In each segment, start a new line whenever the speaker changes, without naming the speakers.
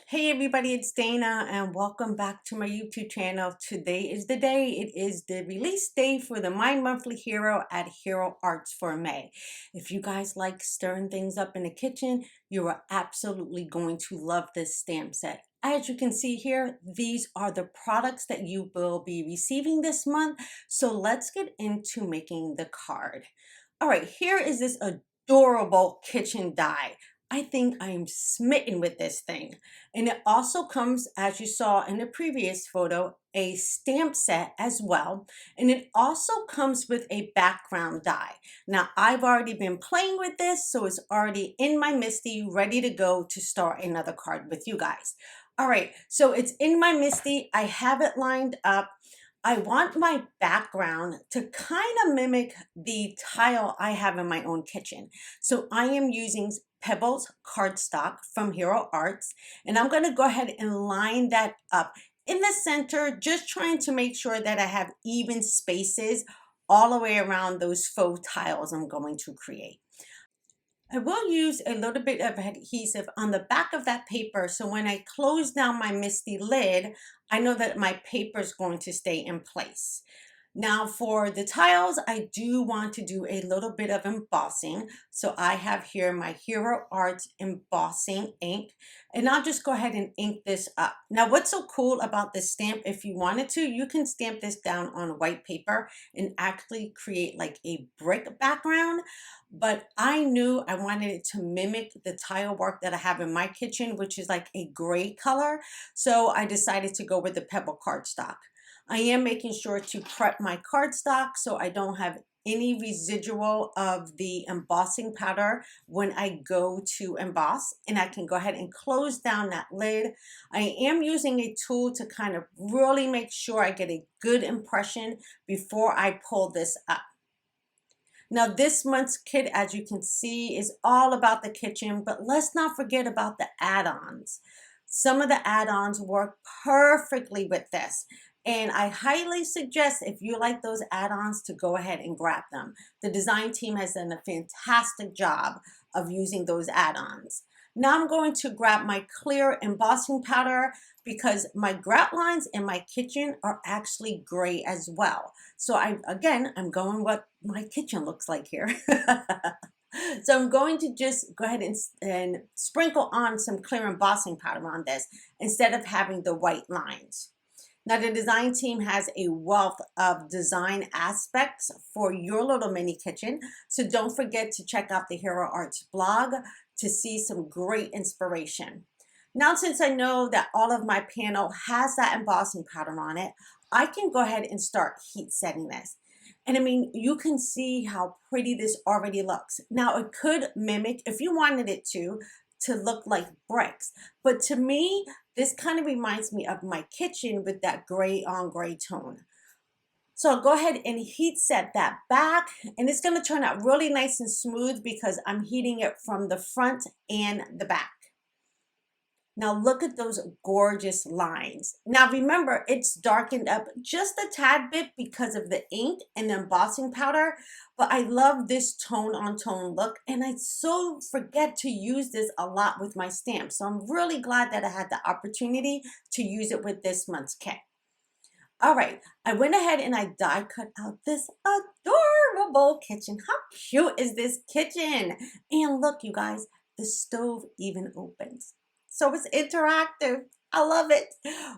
Hey everybody, it's Dana and welcome back to my YouTube channel. Today is the day. It is the release day for the My Monthly Hero at Hero Arts for May. If you guys like stirring things up in the kitchen, you are absolutely going to love this stamp set. As you can see here, these are the products that you will be receiving this month. So let's get into making the card. All right, here is this adorable kitchen die. I think I'm smitten with this thing. And it also comes, as you saw in the previous photo, a stamp set as well. And it also comes with a background die. Now, I've already been playing with this, so it's already in my Misty, ready to go to start another card with you guys. All right, so it's in my Misty. I have it lined up. I want my background to kind of mimic the tile I have in my own kitchen. So I am using Pebble's cardstock from Hero Arts, and I'm going to go ahead and line that up in the center, just trying to make sure that I have even spaces all the way around those faux tiles I'm going to create. I will use a little bit of adhesive on the back of that paper, so when I close down my Misty lid, I know that my paper is going to stay in place. Now for the tiles, I do want to do a little bit of embossing. So I have here my Hero Arts embossing ink, and I'll just go ahead and ink this up. Now what's so cool about this stamp, if you wanted to, you can stamp this down on white paper and actually create like a brick background. But I knew I wanted it to mimic the tile work that I have in my kitchen, which is like a gray color. So I decided to go with the Pebble cardstock. I am making sure to prep my cardstock so I don't have any residual of the embossing powder when I go to emboss, and I can go ahead and close down that lid. I am using a tool to kind of really make sure I get a good impression before I pull this up. Now this month's kit, as you can see, is all about the kitchen, but let's not forget about the add-ons. Some of the add-ons work perfectly with this, and I highly suggest, if you like those add-ons, to go ahead and grab them. The design team has done a fantastic job of using those add-ons. Now I'm going to grab my clear embossing powder because my grout lines in my kitchen are actually gray as well. So I'm going what my kitchen looks like here. So I'm going to just go ahead and sprinkle on some clear embossing powder on this instead of having the white lines. Now the design team has a wealth of design aspects for your little mini kitchen. So don't forget to check out the Hero Arts blog to see some great inspiration. Now, since I know that all of my panel has that embossing powder on it, I can go ahead and start heat setting this. And I mean, you can see how pretty this already looks. Now it could mimic, if you wanted it to look like bricks. But to me, this kind of reminds me of my kitchen with that gray on gray tone. So I'll go ahead and heat set that back, and it's gonna turn out really nice and smooth because I'm heating it from the front and the back. Now look at those gorgeous lines. Now remember, it's darkened up just a tad bit because of the ink and the embossing powder, but I love this tone on tone look, and I so forget to use this a lot with my stamps. So I'm really glad that I had the opportunity to use it with this month's kit. All right, I went ahead and I die cut out this adorable kitchen. How cute is this kitchen? And look, you guys, the stove even opens. So it's interactive. I love it.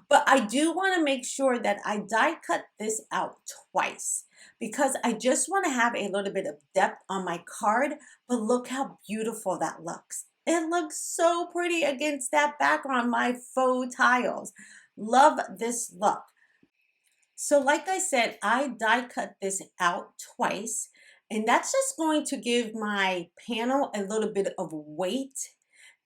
But I do want to make sure that I die cut this out twice because I just want to have a little bit of depth on my card. But look how beautiful that looks. It looks so pretty against that background, my faux tiles. Love this look. So like I said, I die cut this out twice, and that's just going to give my panel a little bit of weight.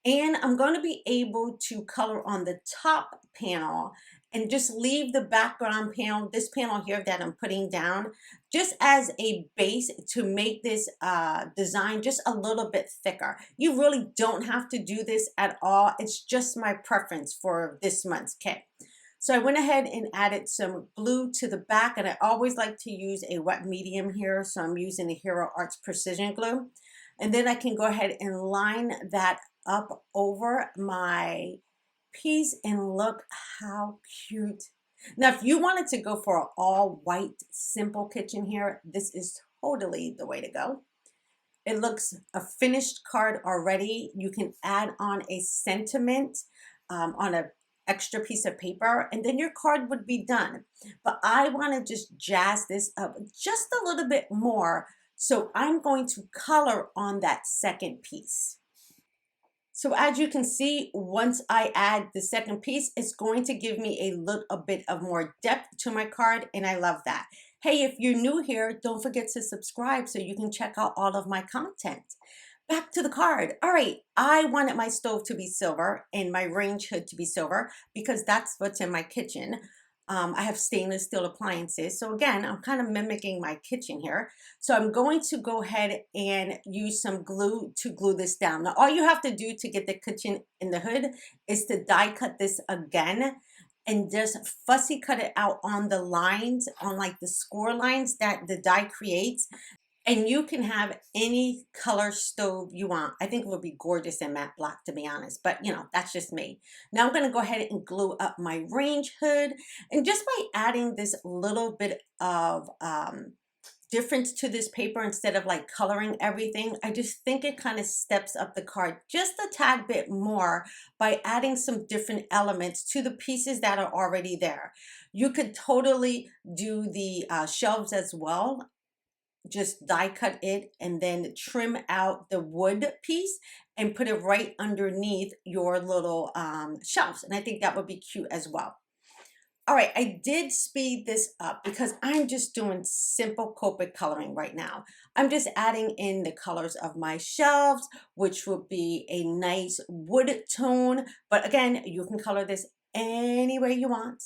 And I'm going to be able to color on the top panel and just leave the background panel, this panel here that I'm putting down, just as a base to make this design just a little bit thicker. You really don't have to do this at all. It's just my preference for this month's kit. So I went ahead and added some glue to the back, and I always like to use a wet medium here, so I'm using the Hero Arts Precision Glue. And then I can go ahead and line that up over my piece and look how cute. Now, if you wanted to go for an all white, simple kitchen here, this is totally the way to go. It looks a finished card already. You can add on a sentiment on a extra piece of paper, and then your card would be done. But I want to just jazz this up just a little bit more. So I'm going to color on that second piece. So as you can see, once I add the second piece, it's going to give me a bit of more depth to my card, and I love that. Hey, if you're new here, don't forget to subscribe so you can check out all of my content. Back to the card. All right, I wanted my stove to be silver and my range hood to be silver because that's what's in my kitchen. I have stainless steel appliances. So again, I'm kind of mimicking my kitchen here. So I'm going to go ahead and use some glue to glue this down. Now, all you have to do to get the kitchen in the hood is to die cut this again and just fussy cut it out on the lines, on like the score lines that the die creates. And you can have any color stove you want. I think it would be gorgeous in matte black, to be honest. But, you know, that's just me. Now I'm going to go ahead and glue up my range hood. And just by adding this little bit of difference to this paper instead of like coloring everything, I just think it kind of steps up the card just a tad bit more by adding some different elements to the pieces that are already there. You could totally do the shelves as well. Just die cut it and then trim out the wood piece and put it right underneath your little shelves. And I think that would be cute as well. All right, I did speed this up because I'm just doing simple Copic coloring right now. I'm just adding in the colors of my shelves, which would be a nice wood tone. But again, you can color this any way you want.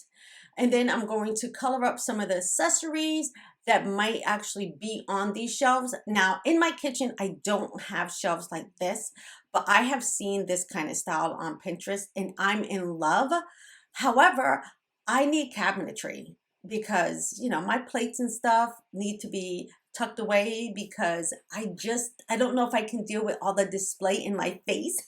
And then I'm going to color up some of the accessories that might actually be on these shelves. Now, in my kitchen, I don't have shelves like this, but I have seen this kind of style on Pinterest and I'm in love. However, I need cabinetry because, you know, my plates and stuff need to be tucked away because I don't know if I can deal with all the display in my face.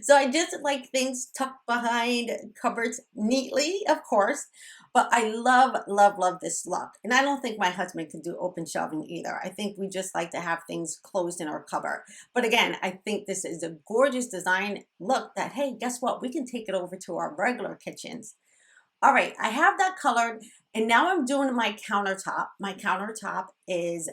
So I just like things tucked behind cupboards neatly, of course. But I love, love, love this look. And I don't think my husband can do open shelving either. I think we just like to have things closed in our cupboard. But again, I think this is a gorgeous design look that, hey, guess what? We can take it over to our regular kitchens. All right, I have that colored, and now I'm doing my countertop. My countertop is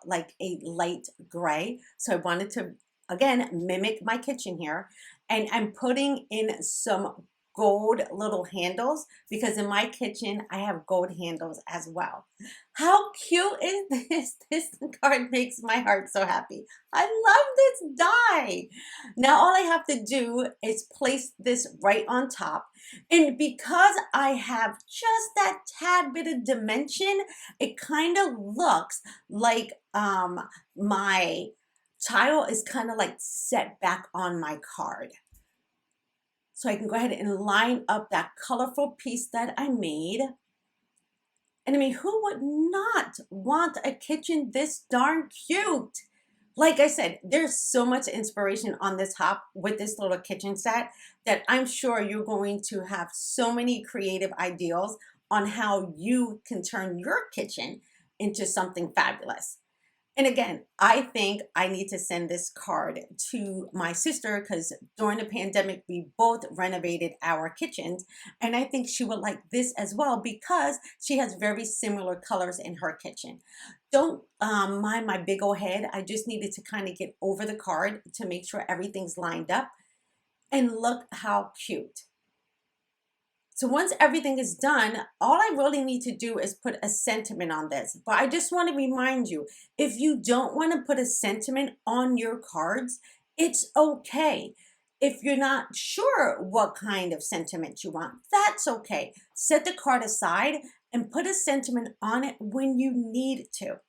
like a light gray. So I wanted to, again, mimic my kitchen here. And I'm putting in some gold little handles because in my kitchen, I have gold handles as well. How cute is this? This card makes my heart so happy. I love this die. Now all I have to do is place this right on top. And because I have just that tad bit of dimension, it kind of looks like my tile is kind of like set back on my card. So I can go ahead and line up that colorful piece that I made. And I mean, who would not want a kitchen this darn cute? Like I said, there's so much inspiration on this hop with this little kitchen set that I'm sure you're going to have so many creative ideas on how you can turn your kitchen into something fabulous. And again, I think I need to send this card to my sister because during the pandemic, we both renovated our kitchens. And I think she would like this as well because she has very similar colors in her kitchen. Don't mind my big old head. I just needed to kind of get over the card to make sure everything's lined up. And look how cute. So once everything is done, all I really need to do is put a sentiment on this. But I just want to remind you, if you don't want to put a sentiment on your cards, it's okay. If you're not sure what kind of sentiment you want, that's okay. Set the card aside and put a sentiment on it when you need to.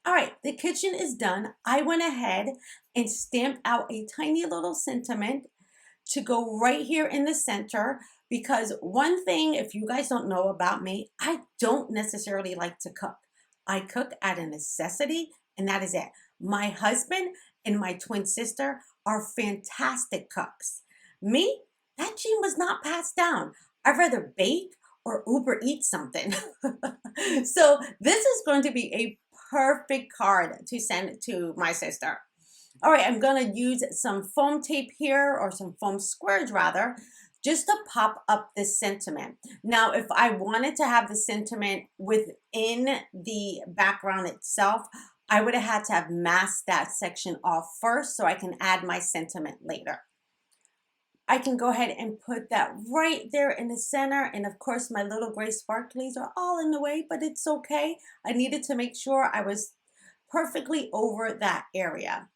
All right, the kitchen is done. I went ahead and stamped out a tiny little sentiment to go right here in the center. Because one thing, if you guys don't know about me, I don't necessarily like to cook. I cook out of necessity, and that is it. My husband and my twin sister are fantastic cooks. Me, That gene was not passed down. I'd rather bake or Uber eat something. So this is going to be a perfect card to send to my sister. All right, I'm gonna use some foam tape here, or some foam squares rather, just to pop up this sentiment. Now, if I wanted to have the sentiment within the background itself, I would have had to have masked that section off first so I can add my sentiment later. I can go ahead and put that right there in the center. And of course, my little gray sparklies are all in the way, but it's okay. I needed to make sure I was perfectly over that area.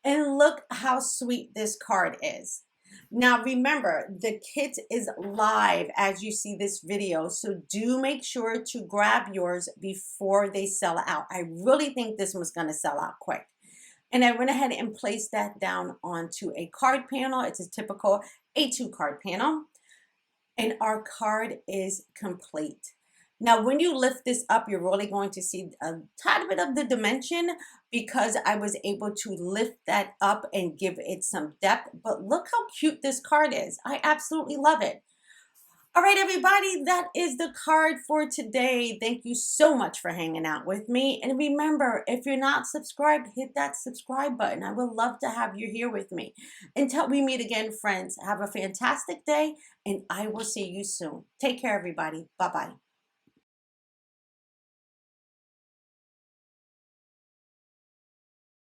And look how sweet this card is. Now remember, the kit is live as you see this video, so do make sure to grab yours before they sell out. I really think this one's going to sell out quick. And I went ahead and placed that down onto a card panel. It's a typical A2 card panel. And our card is complete. Now, when you lift this up, you're really going to see a tiny bit of the dimension because I was able to lift that up and give it some depth. But look how cute this card is. I absolutely love it. All right, everybody, that is the card for today. Thank you so much for hanging out with me. And remember, if you're not subscribed, hit that subscribe button. I would love to have you here with me. Until we meet again, friends, have a fantastic day, and I will see you soon. Take care, everybody. Bye-bye.